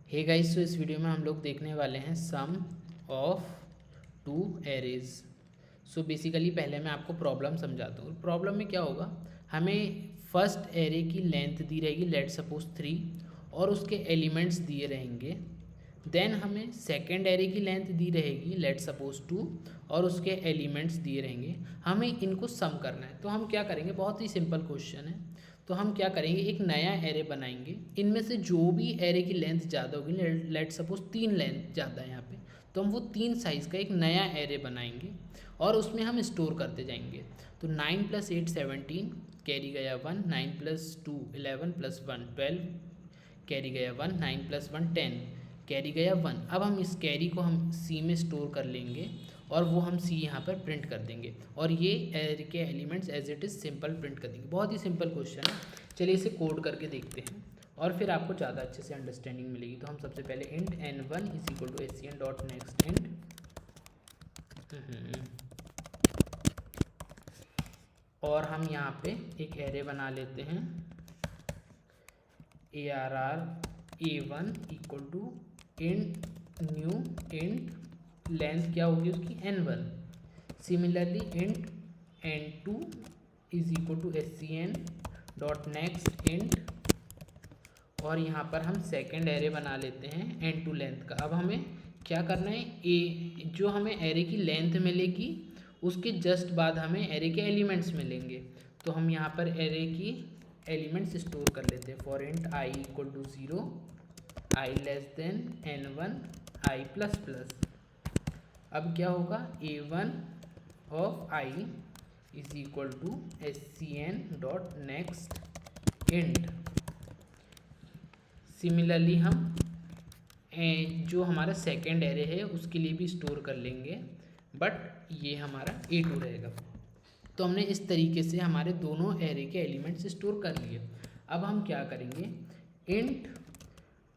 Hey guys, तो इस video में हम लोग देखने वाले हैं sum of two arrays. So basically पहले मैं आपको प्रॉब्लम समझाता हूँ। प्रॉब्लम में क्या होगा, हमें फर्स्ट एरे की लेंथ दी रहेगी, लेट सपोज 3, और उसके एलिमेंट्स दिए रहेंगे। देन हमें सेकेंड एरे की लेंथ दी रहेगी, लेट सपोज 2, और उसके एलिमेंट्स दिए रहेंगे। हमें इनको सम करना है। तो हम क्या करेंगे, बहुत ही सिंपल क्वेश्चन है। तो हम क्या करेंगे, एक नया एरे बनाएंगे। इनमें से जो भी एरे की लेंथ ज़्यादा होगी, लेट सपोज 3 लेंथ ज़्यादा है यहाँ पे, तो हम वो 3 साइज़ का एक नया एरे बनाएंगे और उसमें हम स्टोर करते जाएंगे। तो 9 + 8 17, कैरी गया 1, 9 + 2 11 + 1 12, कैरी गया 1, 9 + 1 10, कैरी गया 1। अब हम इस कैरी को हम सी में स्टोर कर लेंगे और वो हम सी यहाँ पर प्रिंट कर देंगे, और ये एरे के elements as it is simple print कर देंगे। बहुत ही सिंपल क्वेश्चन है। चलिए इसे कोड करके देखते हैं और फिर आपको ज़्यादा अच्छे से अंडरस्टैंडिंग मिलेगी। तो हम सबसे पहले इंट n1 = scn.next इंट, और हम यहाँ पे एक एरे बना लेते हैं arr a1 = int new int length क्या होगी उसकी n1। Similarly int n2 = scn.next int, और यहाँ पर हम सेकेंड एरे बना लेते हैं n2 लेंथ का। अब हमें क्या करना है, ए जो हमें एरे की लेंथ मिलेगी उसके जस्ट बाद हमें एरे के एलिमेंट्स मिलेंगे। तो हम यहाँ पर एरे की एलिमेंट्स स्टोर कर लेते हैं। For int i = 0, i n1, i++। अब क्या होगा, a1 of i = scn.next int. Similarly हम जो हमारा सेकेंड एरे है उसके लिए भी स्टोर कर लेंगे, बट ये हमारा a2 रहेगा। तो हमने इस तरीके से हमारे दोनों एरे के एलिमेंट्स स्टोर कर लिए। अब हम क्या करेंगे, इंट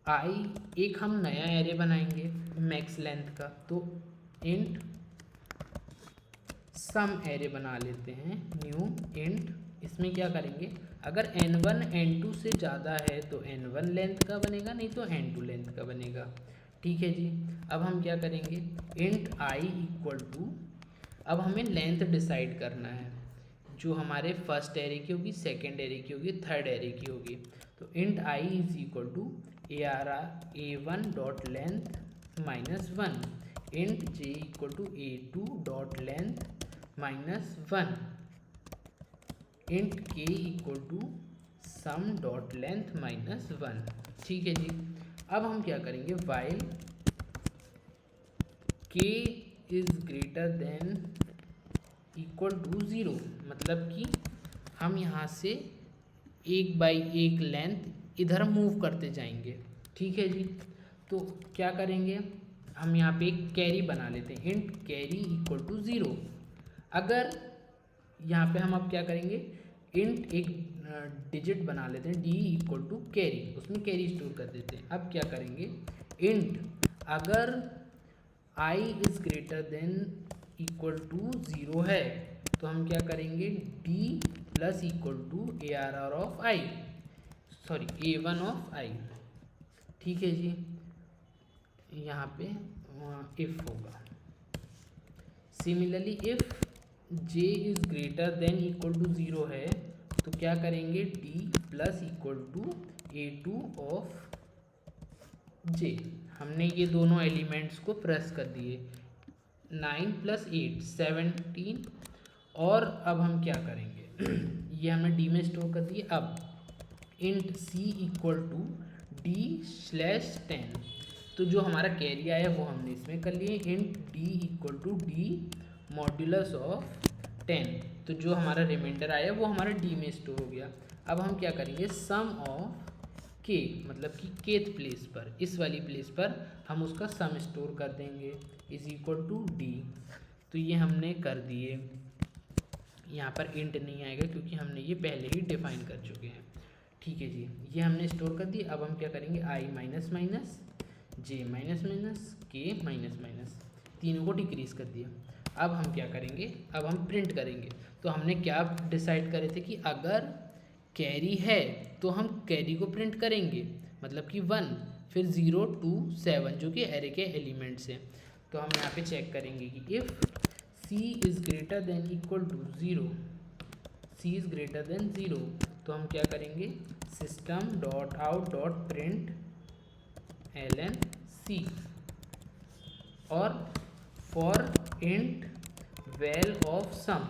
i, एक हम नया एरे बनाएंगे मैक्स लेंथ का। तो इंट सम एरे बना लेते हैं, न्यू इंट। इसमें क्या करेंगे, अगर n1 n2 से ज़्यादा है तो n1 लेंथ का बनेगा, नहीं तो n2 लेंथ का बनेगा। ठीक है जी। अब हम क्या करेंगे, इंट i = अब हमें लेंथ डिसाइड करना है, जो हमारे फर्स्ट एरे की होगी, सेकेंड एरे की होगी, थर्ड एरे की होगी। तो int i = arr a1.length -1, int j = a2.length -1, int k = sum.length -1। ठीक है जी। अब हम क्या करेंगे, वाइल k > 0, मतलब कि हम यहाँ से एक बाई एक लेंथ इधर मूव करते जाएंगे। ठीक है जी। तो क्या करेंगे, हम यहाँ पे एक कैरी बना लेते हैं, इंट कैरी = 0। अगर यहाँ पे हम अब क्या करेंगे, इंट एक डिजिट बना लेते हैं, d = कैरी, उसमें कैरी स्टोर कर देते हैं। अब क्या करेंगे, इंट अगर i > 0 है तो हम क्या करेंगे, d + arr of i, sorry a1 of i। ठीक है जी। यहाँ पे इफ होगा। सिमिलरली इफ j > 0 है तो क्या करेंगे, d + a2 of j। हमने ये दोनों एलिमेंट्स को प्रेस कर दिए, 9 + 8 17, और अब हम क्या करेंगे ये हमने d में स्टोर कर दिए। अब इंट c = d/10, तो जो हमारा कैरी आया वो हमने इसमें कर लिए। Int d = d modulus of 10, तो जो हमारा रिमाइंडर आया वो हमारा d में स्टोर हो गया। अब हम क्या करेंगे, सम ऑफ k, मतलब कि केथ प्लेस पर, इस वाली प्लेस पर हम उसका सम स्टोर कर देंगे, = d। तो ये हमने कर दिए। यहाँ पर इंट नहीं आएगा क्योंकि हमने ये पहले ही डिफाइन कर चुके हैं। ठीक है जी, ये हमने स्टोर कर दिए। अब हम क्या करेंगे, i - j k तीनों को डिक्रीज़ कर दिया। अब हम क्या करेंगे, अब हम प्रिंट करेंगे। तो हमने क्या डिसाइड करे थे कि अगर कैरी है तो हम कैरी को प्रिंट करेंगे, मतलब कि 1, फिर 0 2 7 जो कि एरे के एलिमेंट्स हैं। तो हम यहाँ पे चेक करेंगे कि if c is greater than equal to 0, c is greater than 0, तो हम क्या करेंगे, system dot out dot print ln c और for int val of sum.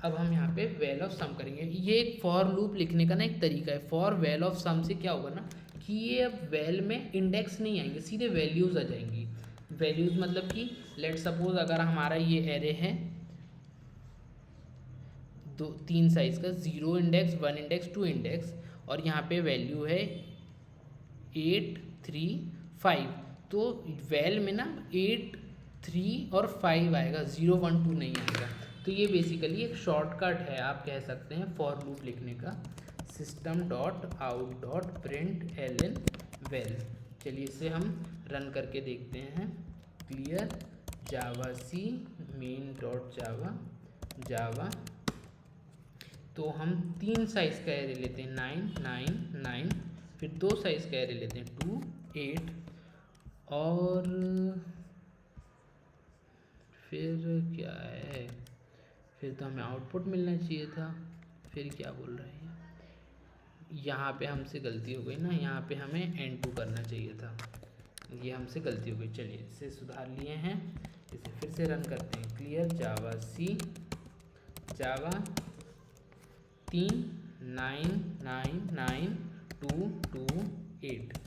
अब हम यहाँ पे वैल ऑफ सम करेंगे। ये एक फॉर लूप लिखने का ना एक तरीका है। फॉर वैल ऑफ सम से क्या होगा ना कि ये अब वैल में इंडेक्स नहीं आएंगे, सीधे वैल्यूज़ आ जाएंगी। वैल्यूज़ मतलब कि लेट सपोज अगर हमारा ये एरे है 3 साइज़ का, 0 इंडेक्स 1 इंडेक्स 2 इंडेक्स, और यहाँ पे वैल्यू है 8 3 5, तो वैल में ना 8 3 और 5 आएगा, 0 1 2 नहीं आएगा। तो ये बेसिकली एक शॉर्टकट है, आप कह सकते हैं फॉर लूप लिखने का, system dot out dot print ln val. चलिए इसे हम रन करके देखते हैं। Clear javac main dot Java. तो हम 3 साइज़ का एरे लेते हैं 9 9 9, फिर 2 साइज़ का एरे लेते हैं 2 8, और फिर क्या है, फिर तो हमें आउटपुट मिलना चाहिए था। फिर क्या बोल रहे हैं, यहाँ पे हमसे गलती हो गई ना, यहाँ पे हमें N2 करना चाहिए था, ये हमसे गलती हो गई। चलिए इसे सुधार लिए हैं, इसे फिर से रन करते हैं। क्लियर जावा सी जावा 3 9 9 9 2 2 8,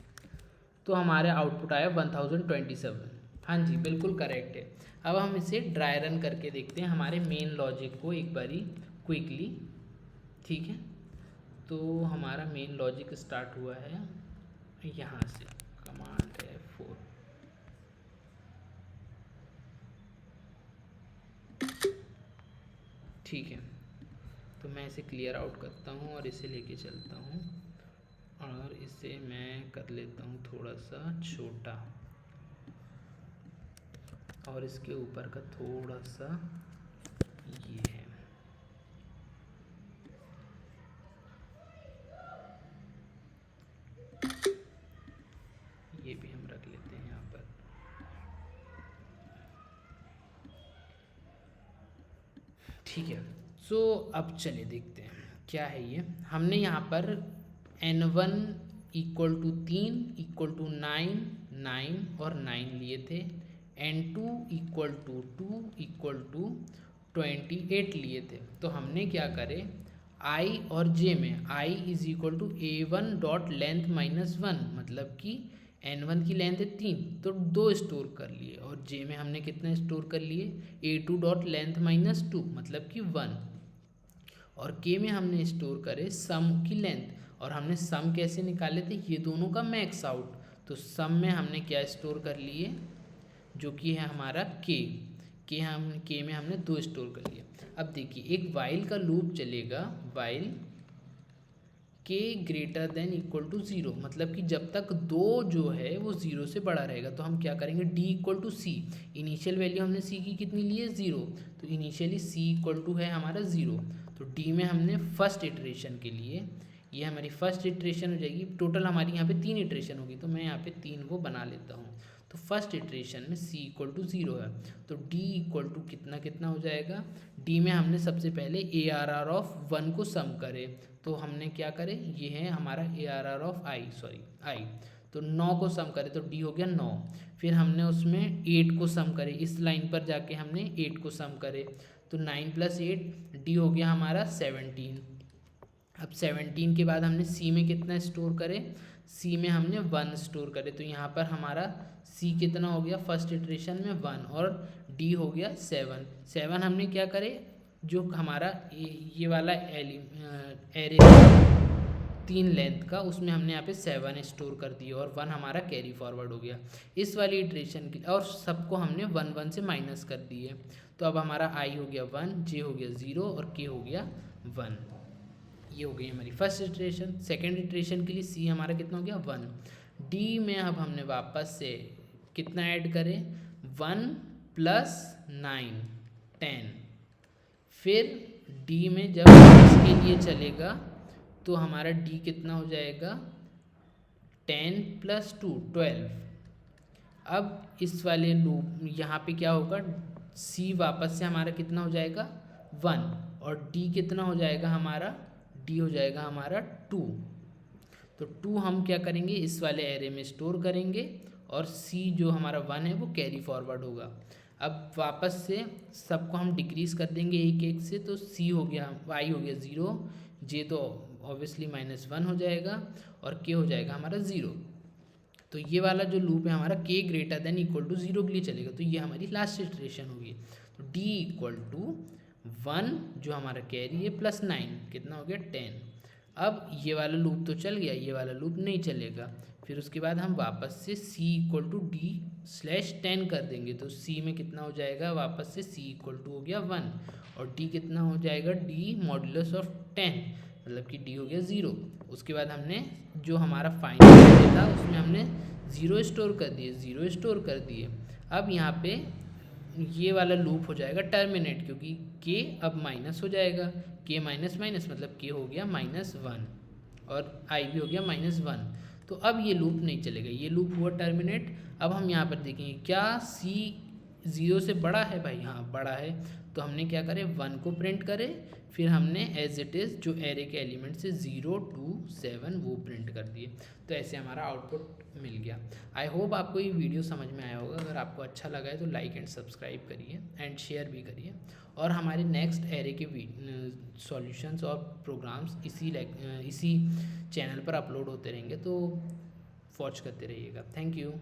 तो हमारे आउटपुट आया 1027। हाँ जी बिल्कुल करेक्ट है। अब हम इसे ड्राई रन करके देखते हैं हमारे मेन लॉजिक को एक बारी क्विकली। ठीक है, तो हमारा मेन लॉजिक स्टार्ट हुआ है यहाँ से, कमांड है 4। ठीक है, तो मैं इसे क्लियर आउट करता हूँ और इसे लेके चलता हूँ, और इसे मैं कर लेता हूँ थोड़ा सा छोटा, और इसके ऊपर का थोड़ा सा ये है। ये भी हम रख लेते हैं यहाँ पर। ठीक है, सो अब चलिए देखते हैं क्या है ये। हमने यहाँ पर n1 equal to 3 equal to 9 9 और 9 लिए थे, n2 equal to 2 equal to 28 लिए थे। तो हमने क्या करे, i और j में i is equal to a1 dot length minus 1, मतलब कि n1 की लेंथ है 3, तो 2 स्टोर कर लिए, और j में हमने कितना स्टोर कर लिए, a2 डॉट लेंथ माइनस 2 मतलब कि 1, और k में हमने स्टोर करे सम की लेंथ, और हमने सम कैसे निकाले थे, ये दोनों का मैक्स आउट। तो सम में हमने क्या स्टोर कर लिए, जो कि है हमारा k में हमने 2 स्टोर कर लिया। अब देखिए एक वाइल का लूप चलेगा, while k greater than equal to 0, मतलब कि जब तक 2 जो है वो 0 से बड़ा रहेगा। तो हम क्या करेंगे, d equal to C, initial value हमने c की कितनी ली है 0, तो इनिशियली c इक्वल टू है हमारा 0। तो d में हमने फर्स्ट इटरेशन के लिए, ये हमारी फर्स्ट इटरेशन हो जाएगी, टोटल हमारी यहाँ पे 3 इटरेशन होगी, तो मैं यहाँ पे 3 को बना लेता हूँ। तो फर्स्ट इटरेशन में c इक्वल टू 0 है, तो d इक्वल टू कितना कितना हो जाएगा, d में हमने सबसे पहले ARR ऑफ 1 को सम करे, तो हमने क्या करे, ये है हमारा ARR ऑफ i, तो 9 को सम करे तो d हो गया 9। फिर हमने उसमें 8 को सम करे, इस लाइन पर जाके हमने 8 को सम करे, तो 9 प्लस 8 d हो गया हमारा 17। अब 17 के बाद हमने c में कितना स्टोर करे, c में हमने 1 स्टोर करे, तो यहाँ पर हमारा c कितना हो गया फर्स्ट इटरेशन में 1, और d हो गया 7 हमने क्या करे, जो हमारा ये वाला एरे 3 लेंथ का, उसमें हमने यहाँ पे 7 स्टोर कर दिया, और 1 हमारा कैरी फॉरवर्ड हो गया इस वाली इटरेशन की, और सबको हमने 1 1 से माइनस कर दिए। तो अब हमारा i हो गया 1, j हो गया 0 और k हो गया 1। ये हो गई हमारी फर्स्ट इटरेशन। सेकेंड इटरेशन के लिए c हमारा कितना हो गया 1, d में अब हमने वापस से कितना ऐड करें, 1 प्लस 9 10, फिर d में जब इसके लिए चलेगा तो हमारा d कितना हो जाएगा 10 + 2 12। अब इस वाले लूप यहाँ पे क्या होगा, सी वापस से हमारा कितना हो जाएगा 1, और डी कितना हो जाएगा हमारा, डी हो जाएगा हमारा 2। तो 2 हम क्या करेंगे इस वाले एरे में स्टोर करेंगे, और सी जो हमारा 1 है वो कैरी फॉरवर्ड होगा। अब वापस से सबको हम डिक्रीज़ कर देंगे एक एक से, तो सी हो गया, वाई हो गया 0, जे तो ऑब्वियसली -1 हो जाएगा, और के हो जाएगा हमारा 0। तो ये वाला जो लूप है हमारा k > 0 के लिए चलेगा, तो ये हमारी लास्ट इटरेशन होगी। तो d = 1 जो हमारा कैरी है +9 कितना हो गया 10। अब ये वाला लूप तो चल गया, ये वाला लूप नहीं चलेगा। फिर उसके बाद हम वापस से c = d/10 कर देंगे, तो c में कितना हो जाएगा, वापस से c हो गया 1, और d कितना हो जाएगा, d mod 10 मतलब कि d हो गया 0। उसके बाद हमने जो हमारा फाइनल था उसमें हमने 0 स्टोर कर दिए, 0 स्टोर कर दिए। अब यहाँ पे ये वाला लूप हो जाएगा टर्मिनेट, क्योंकि k अब माइनस हो जाएगा, k माइनस माइनस मतलब k हो गया -1, और i भी हो गया -1। तो अब ये लूप नहीं चलेगा, ये लूप हुआ टर्मिनेट। अब हम यहाँ पर देखेंगे क्या c 0 से बड़ा है भाई, हाँ बड़ा है, तो हमने क्या करें 1 को प्रिंट करें, फिर हमने एज इट इज़ जो एरे के एलिमेंट से 0 2 7 वो प्रिंट कर दिए। तो ऐसे हमारा आउटपुट मिल गया। आई होप आपको ये वीडियो समझ में आया होगा। अगर आपको अच्छा लगा है तो लाइक एंड सब्सक्राइब करिए एंड शेयर भी करिए, और हमारे नेक्स्ट एरे के सॉल्यूशंस और प्रोग्राम्स इसी चैनल पर अपलोड होते रहेंगे, तो वॉच करते रहिएगा। Thank you.